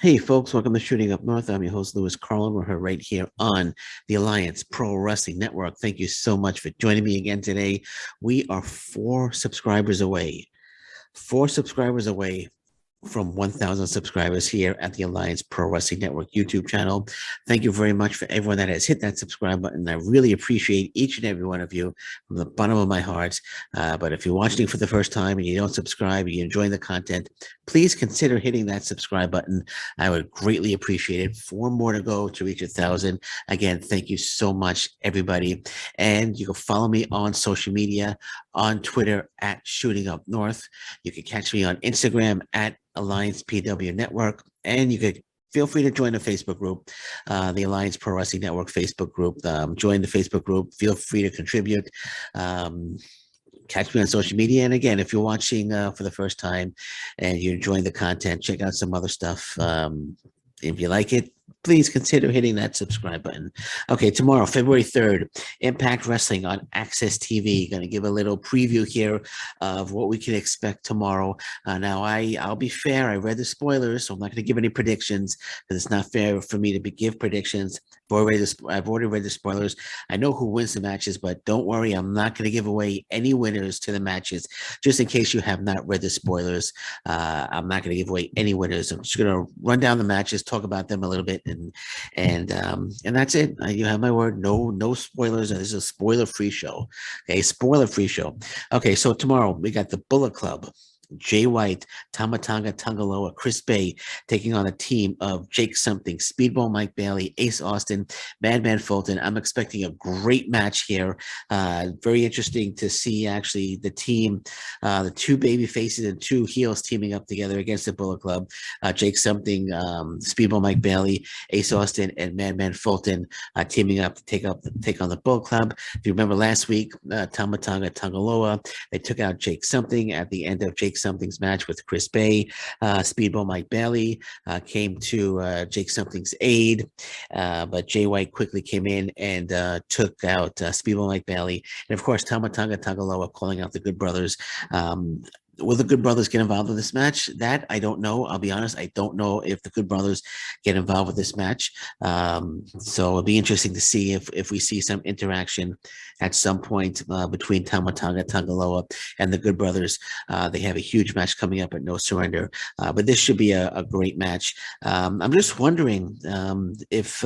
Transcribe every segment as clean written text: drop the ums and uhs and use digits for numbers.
Hey, folks, welcome to Shooting Up North. I'm your host, Louis Carlin. We're here right here on the Alliance Pro Wrestling Network. Thank you so much for joining me again today. We are four subscribers away from 1,000 subscribers here at the Alliance Pro Wrestling Network YouTube channel. Thank you very much for everyone that has hit that subscribe button. I really appreciate each and every one of you from the bottom of my heart. But if you're watching for the first time and you don't subscribe, and you're enjoying the content, please consider hitting that subscribe button. I would greatly appreciate it. Four more to go to reach 1,000. Again, thank you so much, everybody. And you can follow me on social media, on Twitter at Shooting Up North. You can catch me on Instagram at Alliance PW Network, and you could feel free to join the Facebook group, the Alliance Pro Wrestling Network Facebook group. Join the Facebook group. Feel free to contribute. Catch me on social media. And again, if you're watching for the first time and you're enjoying the content, check out some other stuff. If you like it, please consider hitting that subscribe button. Okay, tomorrow, February 3rd, Impact Wrestling on AXS TV. Going to give a little preview here of what we can expect tomorrow. Now, I'll be fair. I read the spoilers, so I'm not going to give any predictions because it's not fair for me to give predictions. I've already read the spoilers. I know who wins the matches, but don't worry, I'm not going to give away any winners to the matches. Just in case you have not read the spoilers, I'm not going to give away any winners. I'm just going to run down the matches, talk about them a little bit, and that's it. You have my word. No spoilers. This is a spoiler-free show. Okay, spoiler-free show. Okay, so tomorrow we got the Bullet Club. Jay White, Tamatanga Tangaloa, Chris Bay taking on a team of Jake Something, Speedball Mike Bailey, Ace Austin, Madman Fulton. I'm expecting a great match here. Very interesting to see actually the team, the two baby faces and two heels teaming up together against the Bullet Club. Jake Something, Speedball Mike Bailey, Ace Austin, and Madman Fulton teaming up to take on the Bullet Club. If you remember last week, Tamatanga Tangaloa, they took out Jake Something at the end of Jake Something's match with Chris Bay. Speedball Mike Bailey came to Jake Something's aid, but Jay White quickly came in and took out Speedball Mike Bailey. And of course, Tamatanga Tangaloa calling out the Good Brothers. Will the Good Brothers get involved in this match? That I don't know. I'll be honest. I don't know if the Good Brothers get involved with this match. So it'll be interesting to see if we see some interaction at some point between Tamatanga Tangaloa and the Good Brothers. They have a huge match coming up at No Surrender. But this should be a great match. I'm just wondering if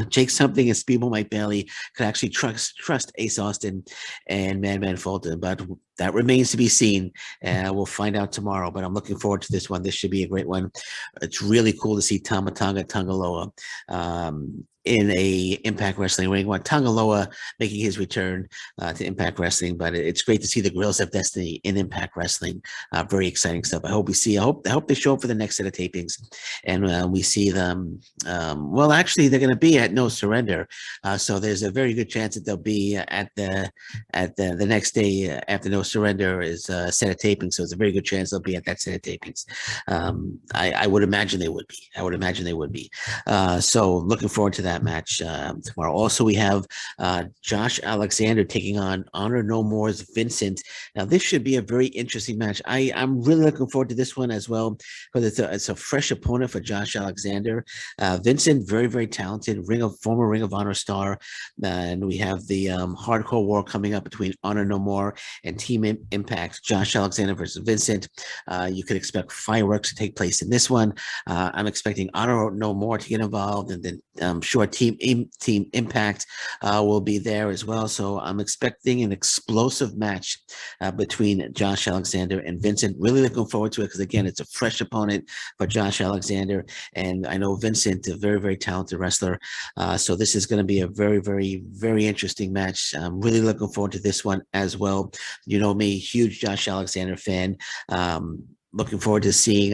Jake Something and Speedball Mike Bailey could actually trust Ace Austin and Madman Fulton. But that remains to be seen. We'll find out tomorrow, but I'm looking forward to this one. This should be a great one. It's really cool to see Tamatanga Tangaloa in a Impact Wrestling ring. Tangaloa making his return to Impact Wrestling, but it's great to see the Guerrillas of Destiny in Impact Wrestling. Very exciting stuff. I hope they show up for the next set of tapings, and we see them. Well, actually, they're going to be at No Surrender, so there's a very good chance that they'll be at the next day after No Surrender is a set of tapings. So it's a very good chance they'll be at that set of tapings. I would imagine they would be. So looking forward to that match tomorrow. Also, we have Josh Alexander taking on Honor No More's Vincent. Now, this should be a very interesting match. I'm really looking forward to this one as well because it's a fresh opponent for Josh Alexander. Vincent, very, very talented, former Ring of Honor star. And we have the Hardcore War coming up between Honor No More and Team Impact. Josh Alexander versus Vincent. You could expect fireworks to take place in this one. I'm expecting Honor No More to get involved, and then I'm sure Team Impact will be there as well. So I'm expecting an explosive match between Josh Alexander and Vincent. Really looking forward to it because, again, it's a fresh opponent for Josh Alexander. And I know Vincent, a very, very talented wrestler. So this is going to be a very, very, very interesting match. I'm really looking forward to this one as well. You know me, huge Josh Alexander fan. Looking forward to seeing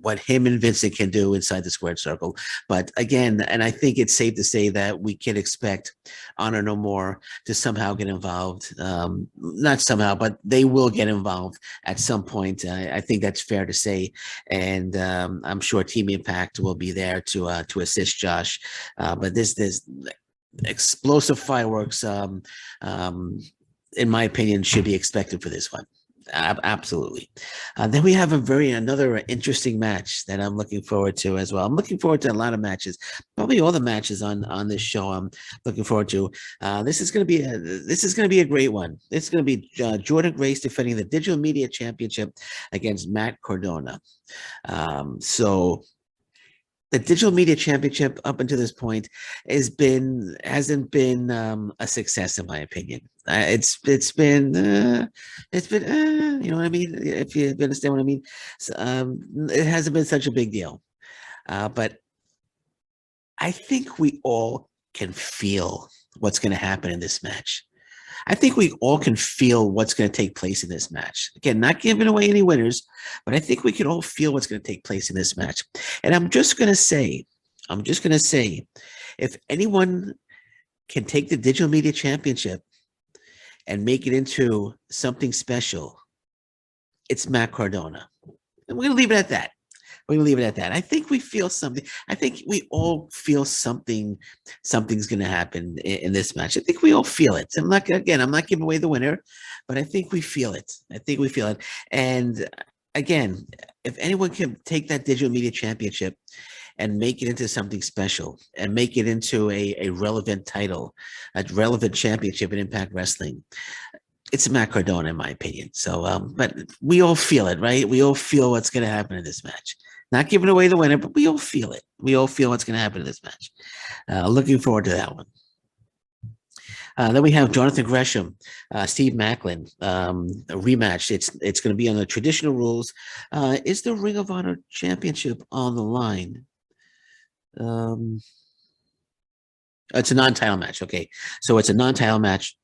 what him and Vincent can do inside the squared circle. But again, and I think it's safe to say that we can expect Honor No More to somehow get involved. Not somehow, but they will get involved at some point. I think that's fair to say. And I'm sure Team Impact will be there to assist Josh. But this explosive fireworks, in my opinion, should be expected for this one. Absolutely. Then we have another interesting match that I'm looking forward to as well. I'm looking forward to a lot of matches, probably all the matches on this show. I'm looking forward to. This is going to be a great one. It's going to be Jordan Grace defending the Digital Media Championship against Matt Cardona. So the Digital Media Championship up until this point hasn't been a success in my opinion. It's been you know what I mean, if you understand what I mean. So, it hasn't been such a big deal, but I think we all can feel what's going to happen in this match. I think we all can feel what's going to take place in this match. Again, not giving away any winners, but I think we can all feel what's going to take place in this match. And I'm just going to say, if anyone can take the Digital Media Championship and make it into something special, it's Matt Cardona. And we're going to leave it at that. We're going to leave it at that. I think we feel something. I think we all feel something. Something's going to happen in this match. I think we all feel it. I'm not giving away the winner, but I think we feel it. And again, if anyone can take that Digital Media Championship and make it into something special and make it into a relevant title, a relevant championship in Impact Wrestling, it's Matt Cardona, in my opinion. So, but we all feel it, right? We all feel what's going to happen in this match. Not giving away the winner, but we all feel it. We all feel what's going to happen in this match. Looking forward to that one. Then we have Jonathan Gresham, Steve Macklin, a rematch. It's going to be on the traditional rules. Is the Ring of Honor Championship on the line? It's a non-title match. Okay, so it's a non-title match.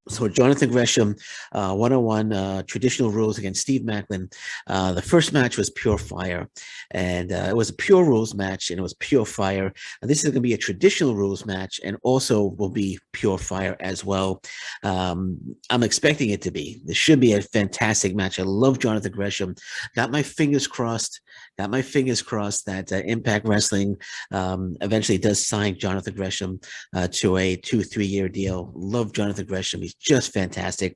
So Jonathan Gresham, one-on-one traditional rules against Steve Macklin. The first match was pure fire, and it was a pure rules match, and it was pure fire. This is going to be a traditional rules match, and also will be pure fire as well. I'm expecting it to be. This should be a fantastic match. I love Jonathan Gresham. Got my fingers crossed. That Impact Wrestling eventually does sign Jonathan Gresham to a 2-3 year deal. Love Jonathan Gresham. He's just fantastic.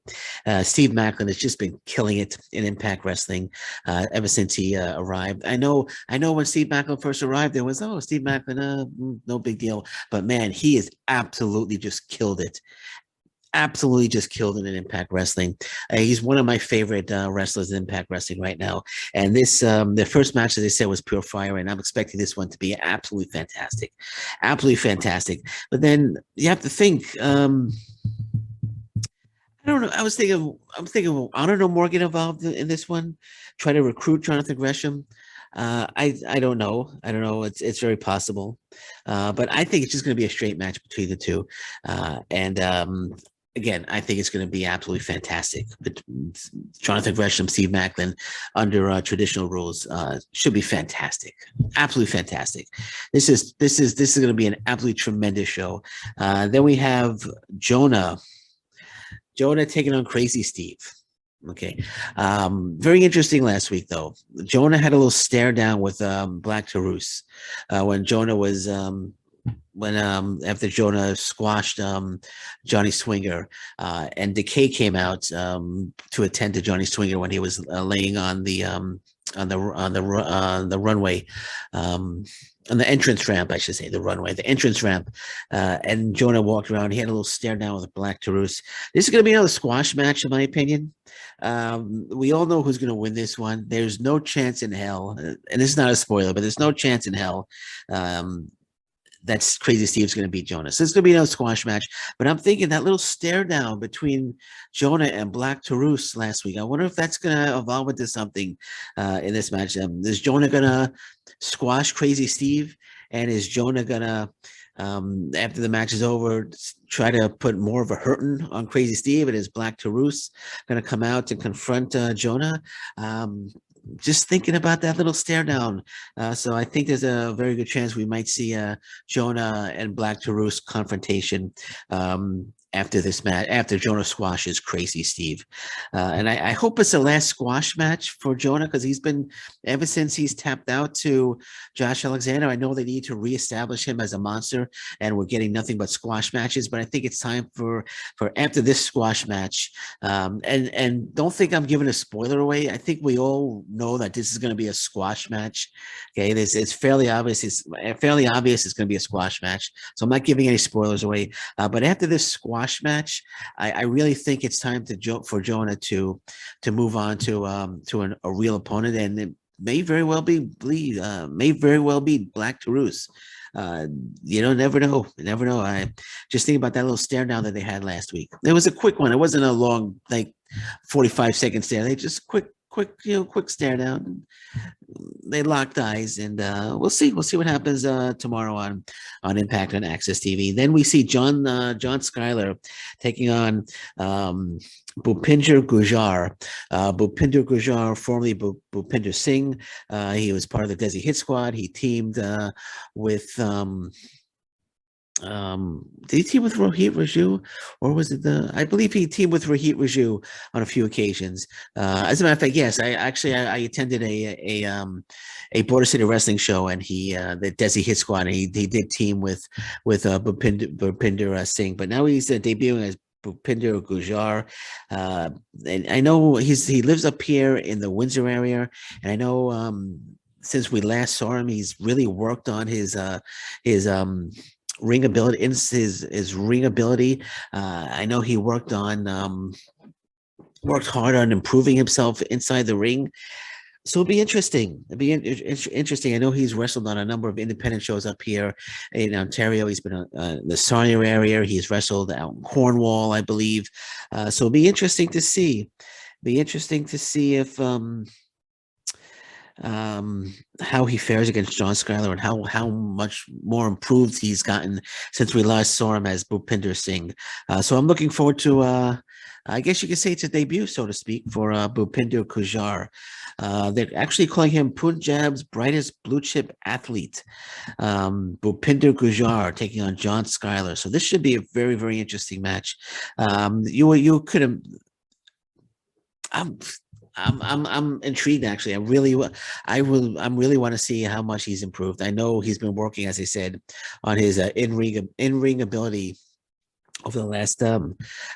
Steve Macklin has just been killing it in Impact Wrestling ever since he arrived. I know when Steve Macklin first arrived, there was, Steve Macklin, no big deal. But man, he has absolutely just killed it. Absolutely just killed it in Impact Wrestling. He's one of my favorite wrestlers in Impact Wrestling right now. And this, the first match, as I said, was pure fire, and I'm expecting this one to be absolutely fantastic. Absolutely fantastic. But then you have to think, I don't know. I'm thinking, I don't know, Morgan involved in this one. Try to recruit Jonathan Gresham. I don't know. It's very possible. But I think it's just going to be a straight match between the two. And again, I think it's going to be absolutely fantastic. But Jonathan Gresham, Steve Macklin, under traditional rules, should be fantastic. Absolutely fantastic. This is going to be an absolutely tremendous show. Then we have Jonah taking on Crazy Steve. Okay. Very interesting last week, though. Jonah had a little stare down with Black Taurus when Jonah was after Jonah squashed Johnny Swinger, and Decay came out to attend to Johnny Swinger when he was laying on the runway, on the entrance ramp, I should say, the entrance ramp. And Jonah walked around. He had a little stare down with Black Taurus. This is going to be another squash match, in my opinion. We all know who's going to win this one. There's no chance in hell, and this is not a spoiler, but there's no chance in hell that's Crazy Steve's going to beat Jonah. So it's going to be another squash match. But I'm thinking that little stare down between Jonah and Black Taurus last week, I wonder if that's going to evolve into something in this match. Is Jonah going to squash Crazy Steve? And is Jonah going to, after the match is over, try to put more of a hurting on Crazy Steve? And is Black Taurus going to come out and confront Jonah? Just thinking about that little stare down. So I think there's a very good chance we might see Jonah and Black Taurus confrontation after this match, after Jonah squashes Crazy Steve. And I hope it's the last squash match for Jonah, because he's been, ever since he's tapped out to Josh Alexander, I know they need to reestablish him as a monster, and we're getting nothing but squash matches. But I think it's time for after this squash match. And don't think I'm giving a spoiler away. I think we all know that this is going to be a squash match. Okay, it's fairly obvious. It's fairly obvious it's going to be a squash match. So I'm not giving any spoilers away. But after this squash match, I really think it's time for Jonah to move on to a real opponent, and it may very well be Black Taurus. Never know. Never know. I just think about that little stare down that they had last week. It was a quick one. It wasn't a long, like 45-second stare. They just quick stare down. They locked eyes, and we'll see what happens tomorrow on Impact on AXS TV. Then we see John Skyler taking on Bhupinder Gujjar. Bhupinder Gujjar, formerly Bhupinder Singh. He was part of the Desi Hit Squad. He teamed with did he team with Rohit Raju, or was it I believe he teamed with Rohit Raju on a few occasions. As a matter of fact, yes, I attended a Border City wrestling show, and the Desi Hit Squad, and he did team with Bhupinder Singh, but now he's debuting as Bhupinder Gujjar. And I know he lives up here in the Windsor area, and I know since we last saw him, he's really worked on his ring ability, his ring ability. I know he worked hard on improving himself inside the ring. So it'll be interesting. Interesting. I know he's wrestled on a number of independent shows up here in Ontario. He's been in the Sarnia area. He's wrestled out in Cornwall, I believe. So it'll be interesting to see. If how he fares against John Skyler, and how much more improved he's gotten since we last saw him as Bhupinder Singh. So I'm looking forward to I guess you could say it's a debut, so to speak, for Bhupinder Gujjar. They're actually calling him Punjab's brightest blue chip athlete. Bhupinder Gujjar taking on John Skyler. So this should be a very, very interesting match. You could have. I'm intrigued, actually. I really want to see how much he's improved. I know he's been working, as I said, on his in-ring ability over the last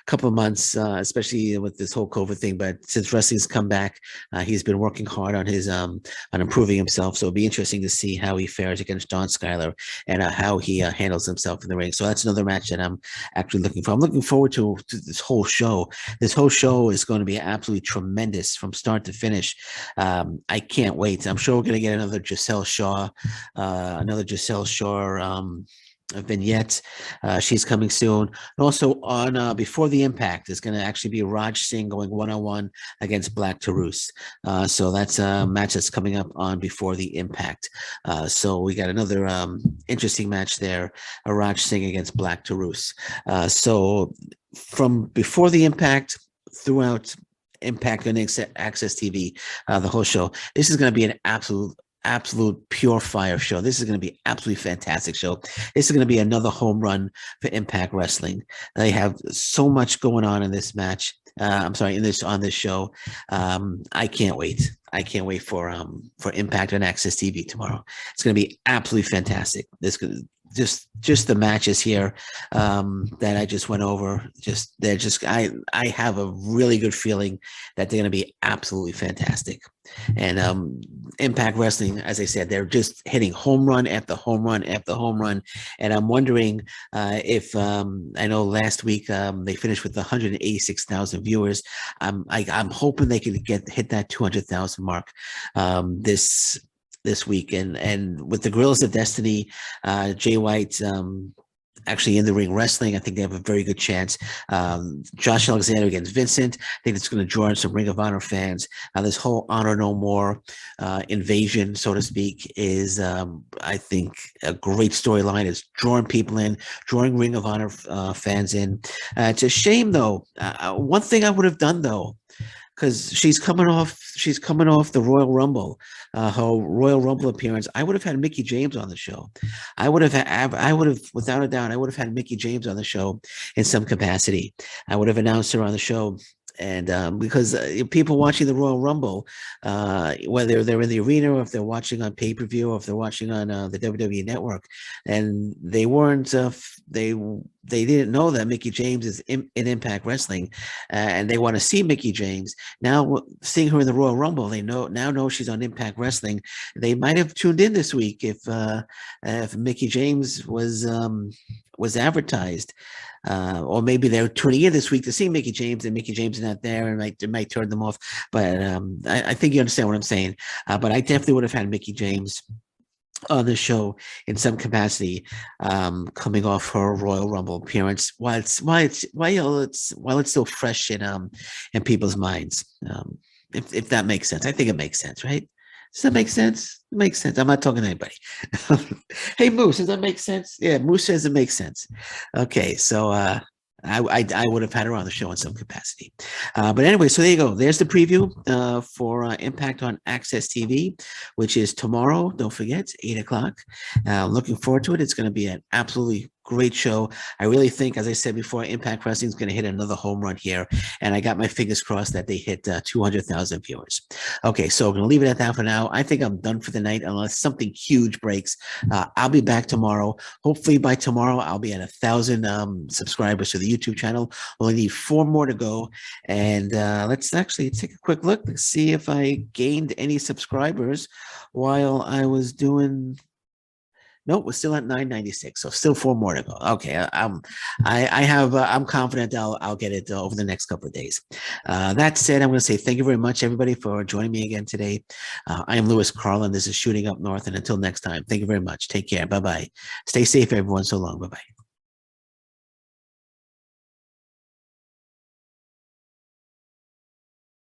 couple of months, especially with this whole COVID thing. But since wrestling's come back, he's been working hard on his on improving himself. So it'll be interesting to see how he fares against John Skyler, and how he handles himself in the ring. So that's another match that I'm actually looking for. I'm looking forward to this whole show. This whole show is going to be absolutely tremendous from start to finish. I can't wait. I'm sure we're going to get another Giselle Shaw vignette. She's coming soon. And also on Before the Impact is going to actually be Raj Singh going one-on-one against Black Taurus. So that's a match that's coming up on Before the Impact. So we got another interesting match there, Raj Singh against Black Taurus. So from Before the Impact throughout Impact on AXS TV, the whole show, this is going to be an absolute pure fire show. This is going to be absolutely fantastic show. This is going to be another home run for Impact Wrestling. They have so much going on in this match. On this show. I can't wait. I can't wait for Impact on AXS TV tomorrow. It's going to be absolutely fantastic. Just the matches here that I just went over. I have a really good feeling that they're going to be absolutely fantastic. And Impact Wrestling, as I said, they're just hitting home run after home run after home run. And I'm wondering if I know last week they finished with 186,000 viewers. I'm hoping they can hit that 200,000 mark this week. And with the Gorillas of Destiny, Jay White actually in the ring wrestling, I think they have a very good chance. Josh Alexander against Vincent, I think it's going to draw in some Ring of Honor fans. This whole Honor No More invasion, so to speak, is I think a great storyline. It's drawing people in, drawing Ring of Honor fans in. It's a shame, though. One thing I would have done, though, because she's coming off the Royal Rumble, her Royal Rumble appearance. I would have had Mickey James on the show. I would have, without a doubt, I would have had Mickey James on the show in some capacity. I would have announced her on the show. And because people watching the Royal Rumble, whether they're in the arena or if they're watching on pay-per-view or if they're watching on the WWE Network, and they weren't, they didn't know that Mickey James is in Impact Wrestling, and they want to see Mickey James. Now, seeing her in the Royal Rumble, they know she's on Impact Wrestling. They might have tuned in this week if Mickey James was advertised. Or maybe they're tuning in this week to see Mickey James, and Mickey James is not there, and it might turn them off. But I think you understand what I'm saying. But I definitely would have had Mickey James on the show in some capacity, coming off her Royal Rumble appearance, while it's still fresh in people's minds. If that makes sense, I think it makes sense, right? Does that make sense? It makes sense. I'm not talking to anybody. Hey, Moose, does that make sense? Yeah, Moose says it makes sense. Okay, so I would have had her on the show in some capacity. But anyway, so there you go. There's the preview for Impact on AXS TV, which is tomorrow. Don't forget, 8 o'clock. Looking forward to it. It's going to be an absolutely great show. I really think, as I said before, Impact Wrestling is going to hit another home run here. And I got my fingers crossed that they hit 200,000 viewers. Okay, so I'm going to leave it at that for now. I think I'm done for the night unless something huge breaks. I'll be back tomorrow. Hopefully by tomorrow, I'll be at 1,000 subscribers to the YouTube channel. Only need 4 more to go. And let's actually take a quick look to see if I gained any subscribers while I was doing... Nope, we're still at 996, so still 4 more to go. Okay, I'm confident I'll get it over the next couple of days. That said, I'm going to say thank you very much, everybody, for joining me again today. I am Lewis Carlin. This is Shooting Up North, and until next time, thank you very much. Take care. Bye-bye. Stay safe, everyone. So long. Bye-bye.